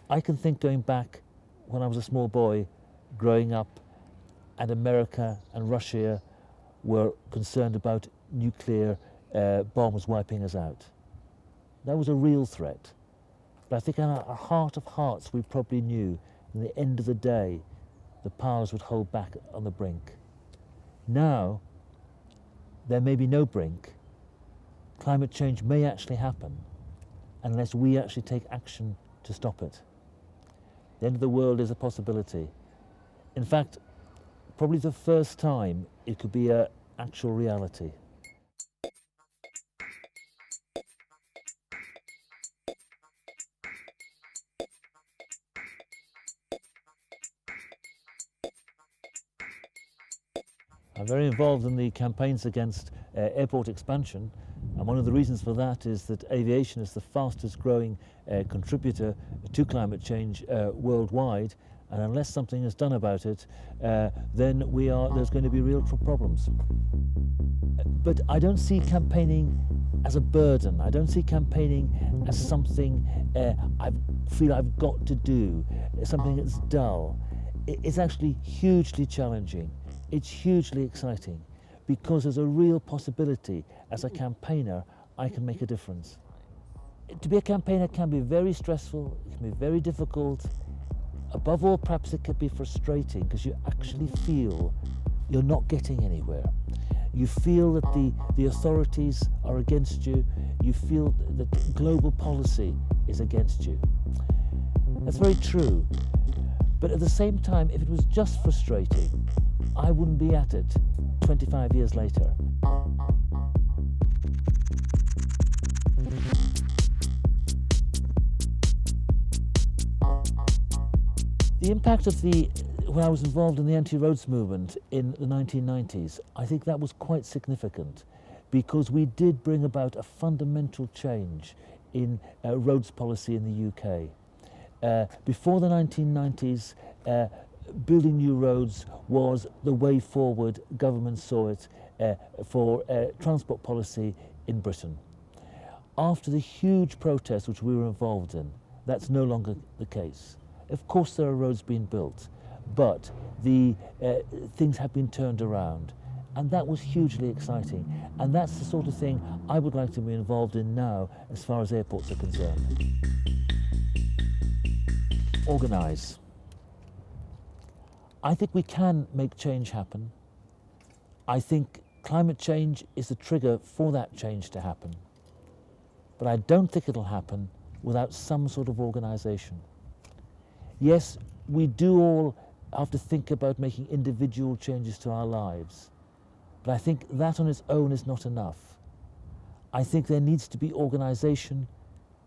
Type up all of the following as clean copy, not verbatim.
I can think going back when I was a small boy, growing up, and America and Russia were concerned about nuclear bombs wiping us out. That was a real threat. But I think in our heart of hearts, we probably knew, in the end of the day, the powers would hold back on the brink. Now, there may be no brink. Climate change may actually happen unless we actually take action to stop it. The end of the world is a possibility. In fact, probably the first time it could be an actual reality. I'm very involved in the campaigns against airport expansion, and one of the reasons for that is that aviation is the fastest growing contributor to climate change worldwide, and unless something is done about it, then there's going to be real problems. But I don't see campaigning as a burden. I don't see campaigning as something I feel I've got to do, something that's dull. It's actually hugely challenging. It's hugely exciting because there's a real possibility as a campaigner I can make a difference. To be a campaigner can be very stressful, it can be very difficult. Above all, perhaps it can be frustrating because you actually feel you're not getting anywhere. You feel that the authorities are against you. You feel that global policy is against you. That's very true. But at the same time, if it was just frustrating, I wouldn't be at it 25 years later. The impact of when I was involved in the anti-roads movement in the 1990s, I think that was quite significant because we did bring about a fundamental change in roads policy in the UK. Before the 1990s, building new roads was the way forward. Government saw it for transport policy in Britain. After the huge protests which we were involved in, that's no longer the case. Of course there are roads being built, but the things have been turned around, and that was hugely exciting, and that's the sort of thing I would like to be involved in now as far as airports are concerned. Organise. I think we can make change happen. I think climate change is the trigger for that change to happen. But I don't think it'll happen without some sort of organisation. Yes, we do all have to think about making individual changes to our lives, but I think that on its own is not enough. I think there needs to be organisation,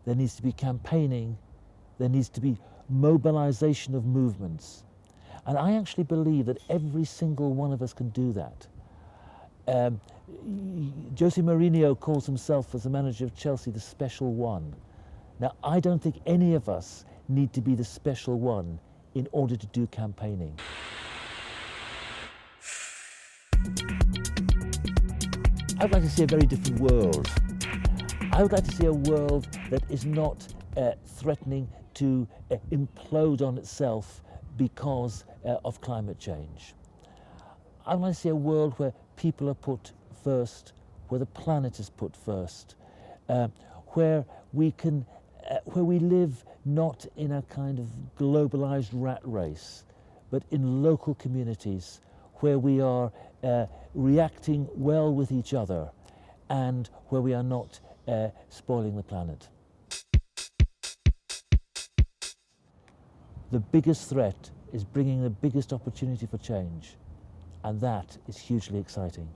there needs to be campaigning, there needs to be mobilisation of movements. And I actually believe that every single one of us can do that. Jose Mourinho calls himself, as the manager of Chelsea, the special one. Now, I don't think any of us need to be the special one in order to do campaigning. I would like to see a very different world. I would like to see a world that is not threatening to implode on itself because of climate change. I want to see a world where people are put first, where the planet is put first, where we live not in a kind of globalized rat race, but in local communities where we are reacting well with each other and where we are not spoiling the planet. The biggest threat is bringing the biggest opportunity for change, and that is hugely exciting.